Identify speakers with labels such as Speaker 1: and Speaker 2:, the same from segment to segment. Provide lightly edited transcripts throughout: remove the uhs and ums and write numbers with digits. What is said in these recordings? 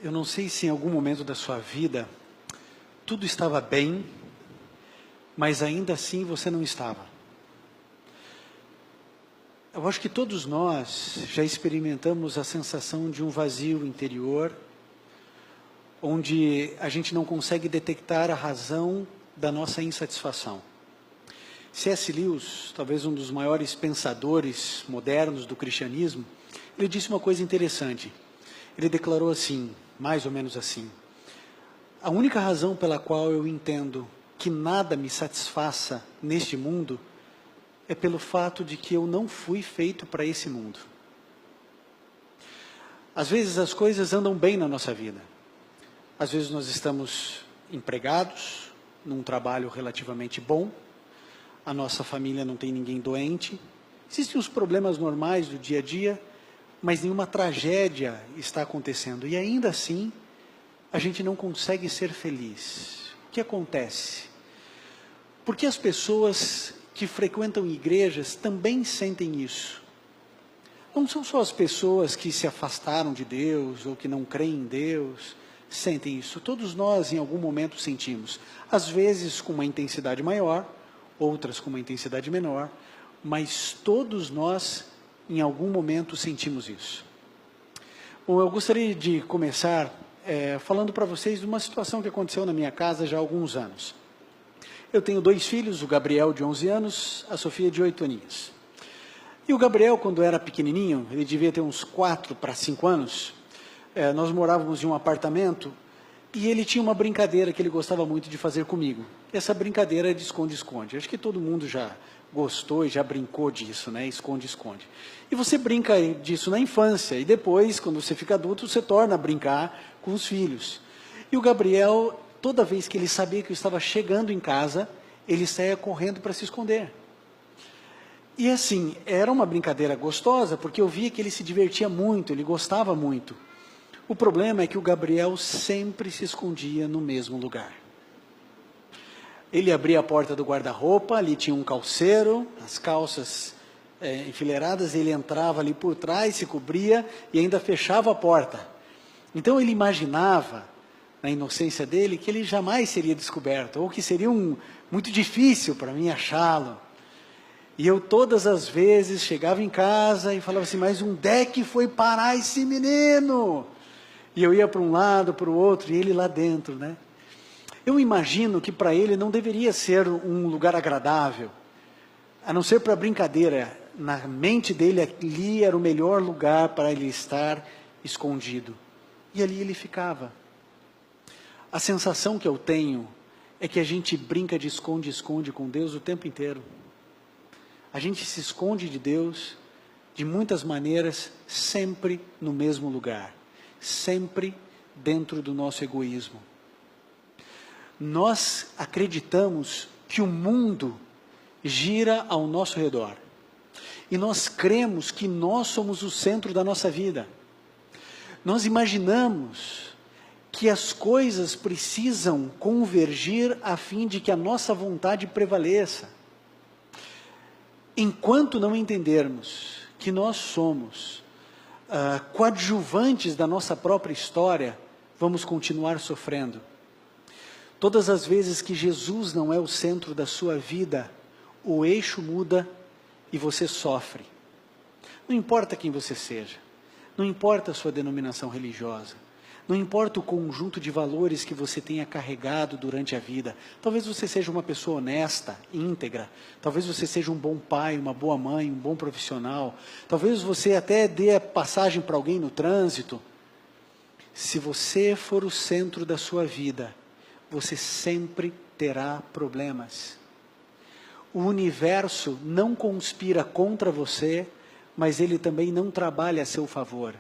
Speaker 1: Eu não sei se em algum momento da sua vida tudo estava bem, mas ainda assim você não estava. Eu acho que todos nós já experimentamos a sensação de um vazio interior, onde a gente não consegue detectar a razão da nossa insatisfação. C.S. Lewis, talvez um dos maiores pensadores modernos do cristianismo, ele disse uma coisa interessante. Ele declarou assim, mais ou menos assim: a única razão pela qual eu entendo que nada me satisfaça neste mundo é pelo fato de que eu não fui feito para esse mundo. Às vezes as coisas andam bem na nossa vida. Às vezes nós estamos empregados, num trabalho relativamente bom, a nossa família não tem ninguém doente, existem os problemas normais do dia a dia, mas nenhuma tragédia está acontecendo. E ainda assim, a gente não consegue ser feliz. O que acontece? Porque as pessoas que frequentam igrejas também sentem isso. Não são só as pessoas que se afastaram de Deus ou que não creem em Deus sentem isso. Todos nós, em algum momento, sentimos. Às vezes com uma intensidade maior, outras com uma intensidade menor, mas todos nós, em algum momento, sentimos isso. Bom, eu gostaria de começar falando para vocês de uma situação que aconteceu na minha casa já há alguns anos. Eu tenho 2 filhos, o Gabriel de 11 anos, a Sofia de 8 aninhos. E o Gabriel, quando era pequenininho, ele devia ter uns 4 para 5 anos, nós morávamos em um apartamento e ele tinha uma brincadeira que ele gostava muito de fazer comigo. Essa brincadeira é de esconde-esconde. Acho que todo mundo já gostou e já brincou disso, né? Esconde-esconde. E você brinca disso na infância e depois, quando você fica adulto, você torna a brincar com os filhos. E o Gabriel, toda vez que ele sabia que eu estava chegando em casa, ele saía correndo para se esconder. E assim, era uma brincadeira gostosa, porque eu via que ele se divertia muito, ele gostava muito. O problema é que o Gabriel sempre se escondia no mesmo lugar. Ele abria a porta do guarda-roupa, ali tinha um calceiro, as calças enfileiradas, ele entrava ali por trás, se cobria e ainda fechava a porta. Então ele imaginava, na inocência dele, que ele jamais seria descoberto, ou que seria muito difícil para mim achá-lo. E eu todas as vezes chegava em casa e falava assim, mas onde é que foi parar esse menino? E eu ia para um lado, para o outro, e ele lá dentro, né? Eu imagino que para ele não deveria ser um lugar agradável, a não ser para brincadeira. Na mente dele, ali era o melhor lugar para ele estar escondido. E ali ele ficava. A sensação que eu tenho é que a gente brinca de esconde-esconde com Deus o tempo inteiro. A gente se esconde de Deus de muitas maneiras, sempre no mesmo lugar. Sempre dentro do nosso egoísmo. Nós acreditamos que o mundo gira ao nosso redor. E nós cremos que nós somos o centro da nossa vida. Nós imaginamos que as coisas precisam convergir a fim de que a nossa vontade prevaleça. Enquanto não entendermos que nós somos coadjuvantes da nossa própria história, vamos continuar sofrendo. Todas as vezes que Jesus não é o centro da sua vida, o eixo muda e você sofre. Não importa quem você seja, não importa a sua denominação religiosa, não importa o conjunto de valores que você tenha carregado durante a vida. Talvez você seja uma pessoa honesta, íntegra. Talvez você seja um bom pai, uma boa mãe, um bom profissional. Talvez você até dê a passagem para alguém no trânsito. Se você for o centro da sua vida, você sempre terá problemas. O universo não conspira contra você, mas ele também não trabalha a seu favor.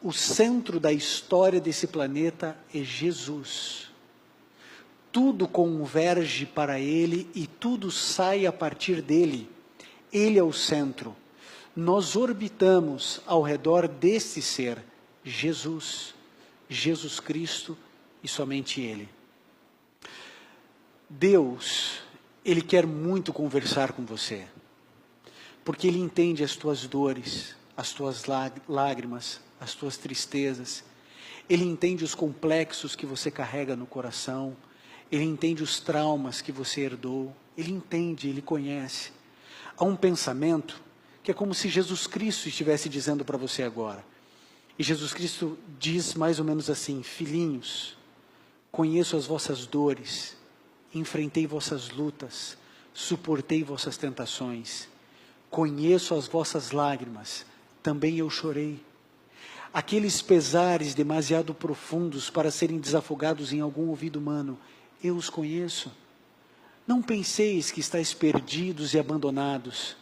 Speaker 1: O centro da história desse planeta é Jesus. Tudo converge para Ele e tudo sai a partir dele. Ele é o centro. Nós orbitamos ao redor desse ser, Jesus. Jesus Cristo e somente Ele. Deus, Ele quer muito conversar com você. Porque Ele entende as tuas dores, as tuas lágrimas, as tuas tristezas. Ele entende os complexos que você carrega no coração, Ele entende os traumas que você herdou, Ele entende, Ele conhece. Há um pensamento que é como se Jesus Cristo estivesse dizendo para você agora. E Jesus Cristo diz mais ou menos assim: filhinhos, conheço as vossas dores, enfrentei vossas lutas, suportei vossas tentações, conheço as vossas lágrimas, também eu chorei. Aqueles pesares demasiado profundos para serem desafogados em algum ouvido humano, eu os conheço. Não penseis que estáis perdidos e abandonados.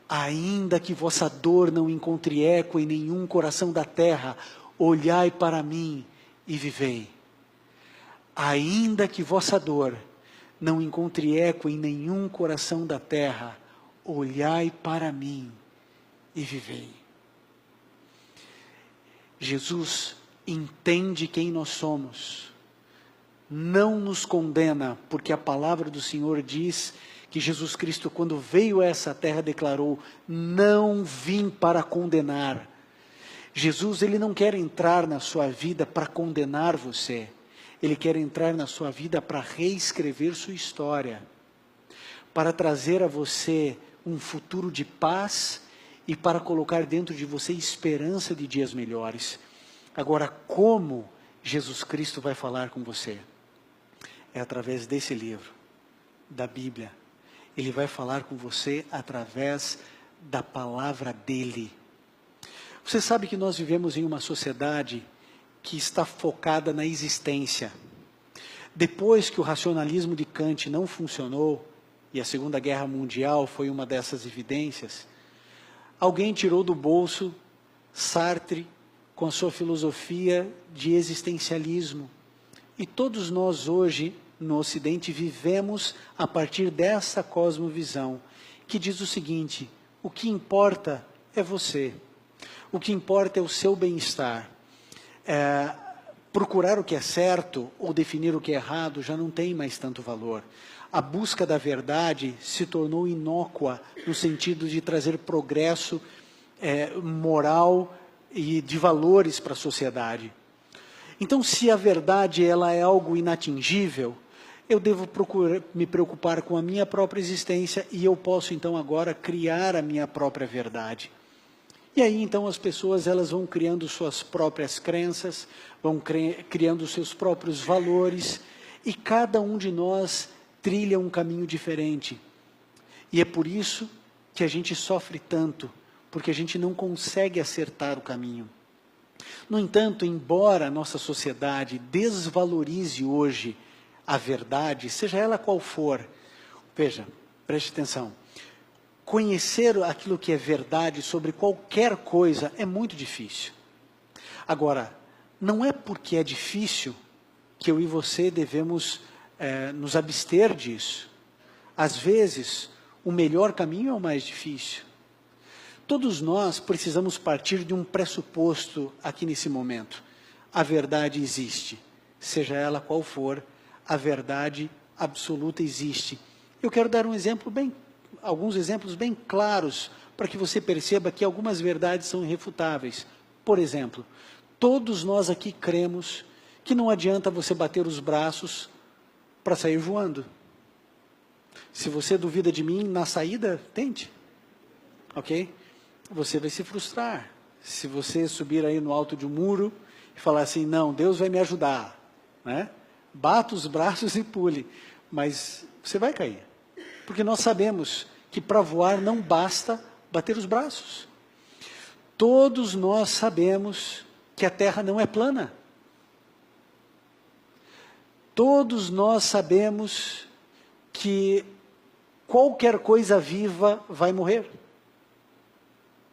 Speaker 1: Ainda que vossa dor não encontre eco em nenhum coração da terra, olhai para mim e vivei. Ainda que vossa dor não encontre eco em nenhum coração da terra, olhai para mim e vivei. Jesus entende quem nós somos, não nos condena, porque a palavra do Senhor diz que Jesus Cristo, quando veio a essa terra, declarou: não vim para condenar. Jesus, Ele não quer entrar na sua vida para condenar você, Ele quer entrar na sua vida para reescrever sua história, para trazer a você um futuro de paz e para colocar dentro de você esperança de dias melhores. Agora, como Jesus Cristo vai falar com você? É através desse livro, da Bíblia. Ele vai falar com você através da palavra dEle. Você sabe que nós vivemos em uma sociedade que está focada na existência. Depois que o racionalismo de Kant não funcionou, e a Segunda Guerra Mundial foi uma dessas evidências, alguém tirou do bolso Sartre com a sua filosofia de existencialismo. E todos nós hoje, no Ocidente, vivemos a partir dessa cosmovisão, que diz o seguinte: o que importa é você, o que importa é o seu bem-estar. Procurar o que é certo ou definir o que é errado já não tem mais tanto valor. A busca da verdade se tornou inócua no sentido de trazer progresso moral e de valores para a sociedade. Então, se a verdade ela é algo inatingível, eu devo me preocupar com a minha própria existência e eu posso então agora criar a minha própria verdade. E aí então as pessoas elas vão criando suas próprias crenças, vão criando seus próprios valores, e cada um de nós trilha um caminho diferente. E é por isso que a gente sofre tanto, porque a gente não consegue acertar o caminho. No entanto, embora a nossa sociedade desvalorize hoje a verdade, seja ela qual for, veja, preste atenção, conhecer aquilo que é verdade sobre qualquer coisa é muito difícil. Agora, não é porque é difícil que eu e você devemos nos abster disso. Às vezes, o melhor caminho é o mais difícil. Todos nós precisamos partir de um pressuposto aqui nesse momento. A verdade existe, seja ela qual for, a verdade absoluta existe. Eu quero dar alguns exemplos bem claros para que você perceba que algumas verdades são irrefutáveis. Por exemplo, todos nós aqui cremos que não adianta você bater os braços para sair voando. Se você duvida de mim, na saída, tente. Ok? Você vai se frustrar. Se você subir aí no alto de um muro e falar assim, não, Deus vai me ajudar, né? Bata os braços e pule, mas você vai cair. Porque nós sabemos que para voar não basta bater os braços. Todos nós sabemos que a Terra não é plana. Todos nós sabemos que qualquer coisa viva vai morrer.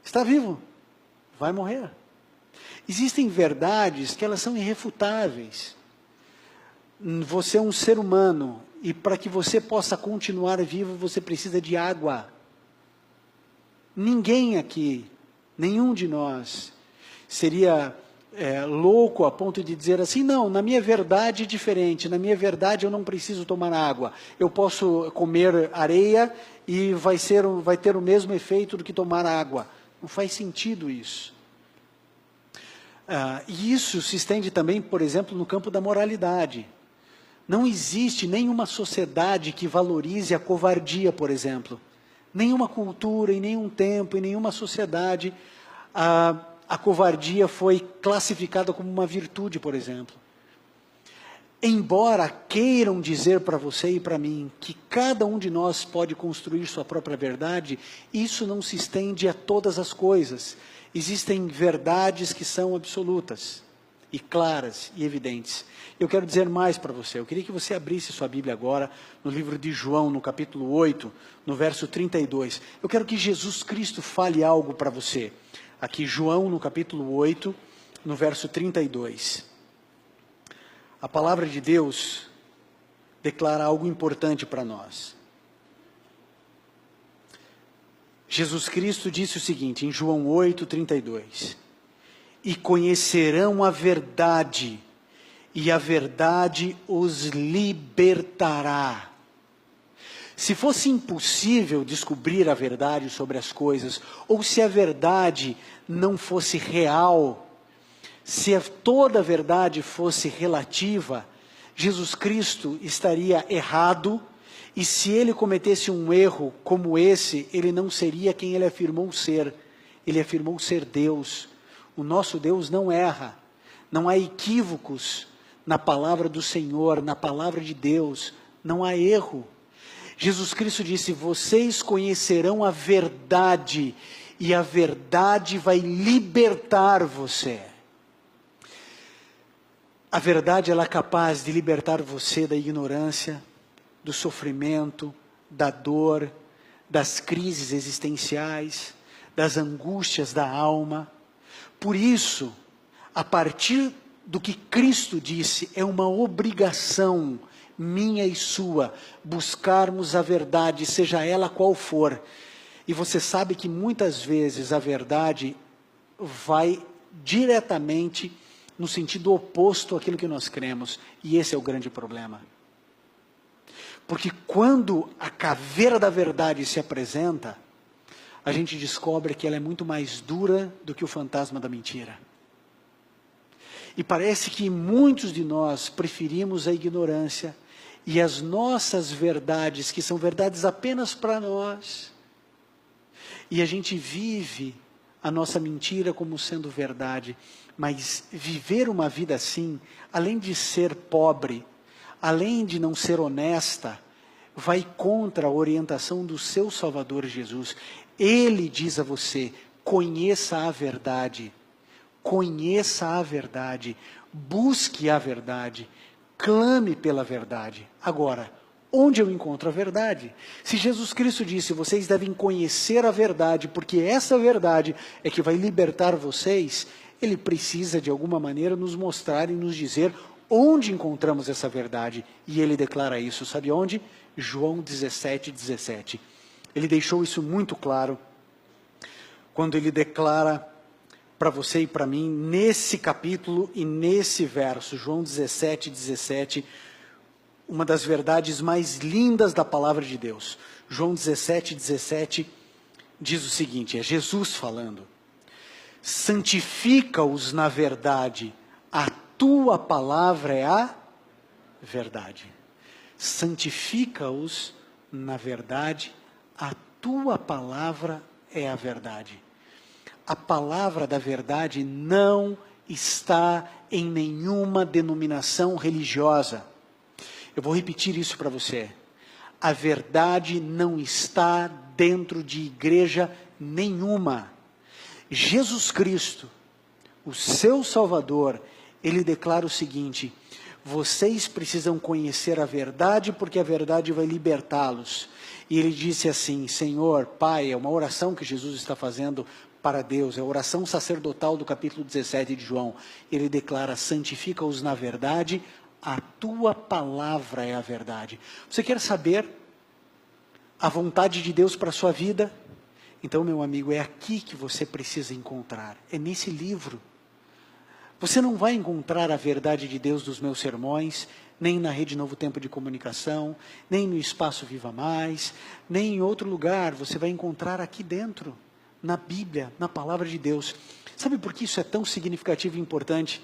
Speaker 1: Está vivo, vai morrer. Existem verdades que elas são irrefutáveis. Você é um ser humano e para que você possa continuar vivo, você precisa de água. Ninguém aqui, nenhum de nós, seria louco a ponto de dizer assim, não, na minha verdade é diferente, na minha verdade eu não preciso tomar água, eu posso comer areia e vai ter o mesmo efeito do que tomar água. Não faz sentido isso. E isso se estende também, por exemplo, no campo da moralidade. Não existe nenhuma sociedade que valorize a covardia, por exemplo. Nenhuma cultura, em nenhum tempo, em nenhuma sociedade, a covardia foi classificada como uma virtude, por exemplo. Embora queiram dizer para você e para mim que cada um de nós pode construir sua própria verdade, isso não se estende a todas as coisas. Existem verdades que são absolutas, e claras, e evidentes. Eu quero dizer mais para você. Eu queria que você abrisse sua Bíblia agora, no livro de João, no capítulo 8, no verso 32. Eu quero que Jesus Cristo fale algo para você. Aqui, João, no capítulo 8, no verso 32. A palavra de Deus declara algo importante para nós. Jesus Cristo disse o seguinte, em João 8, 32. E conhecerão a verdade, e a verdade os libertará. Se fosse impossível descobrir a verdade sobre as coisas, ou se a verdade não fosse real, se toda a verdade fosse relativa, Jesus Cristo estaria errado, e se ele cometesse um erro como esse, ele não seria quem ele afirmou ser. Ele afirmou ser Deus. O nosso Deus não erra. Não há equívocos na palavra do Senhor, na palavra de Deus. Não há erro. Jesus Cristo disse, vocês conhecerão a verdade, e a verdade vai libertar você. A verdade, ela é capaz de libertar você da ignorância, do sofrimento, da dor, das crises existenciais, das angústias da alma. Por isso, a partir do que Cristo disse, é uma obrigação minha e sua, buscarmos a verdade, seja ela qual for. E você sabe que muitas vezes a verdade vai diretamente no sentido oposto àquilo que nós cremos, e esse é o grande problema. Porque quando a caveira da verdade se apresenta, a gente descobre que ela é muito mais dura do que o fantasma da mentira. E parece que muitos de nós preferimos a ignorância, e as nossas verdades, que são verdades apenas para nós, e a gente vive a nossa mentira como sendo verdade. Mas viver uma vida assim, além de ser pobre, além de não ser honesta, vai contra a orientação do seu Salvador Jesus. Ele diz a você, conheça a verdade, busque a verdade, clame pela verdade. Agora, onde eu encontro a verdade? Se Jesus Cristo disse, vocês devem conhecer a verdade, porque essa verdade é que vai libertar vocês, ele precisa, de alguma maneira, nos mostrar e nos dizer onde encontramos essa verdade. E ele declara isso, sabe onde? João 17, 17. Ele deixou isso muito claro, quando ele declara para você e para mim, nesse capítulo e nesse verso, João 17, 17, uma das verdades mais lindas da palavra de Deus. João 17, 17, diz o seguinte, é Jesus falando. Santifica-os na verdade, a tua palavra é a verdade. Santifica-os na verdade, a tua palavra é a verdade. A palavra da verdade não está em nenhuma denominação religiosa. Eu vou repetir isso para você. A verdade não está dentro de igreja nenhuma. Jesus Cristo, o seu Salvador, ele declara o seguinte, vocês precisam conhecer a verdade, porque a verdade vai libertá-los. E ele disse assim, Senhor, Pai, é uma oração que Jesus está fazendo para Deus, é a oração sacerdotal do capítulo 17 de João. Ele declara, santifica-os na verdade, a tua palavra é a verdade. Você quer saber a vontade de Deus para a sua vida? Então, meu amigo, é aqui que você precisa encontrar, é nesse livro. Você não vai encontrar a verdade de Deus nos meus sermões, nem na Rede Novo Tempo de Comunicação, nem no Espaço Viva Mais, nem em outro lugar. Você vai encontrar aqui dentro, na Bíblia, na palavra de Deus. Sabe por que isso é tão significativo e importante?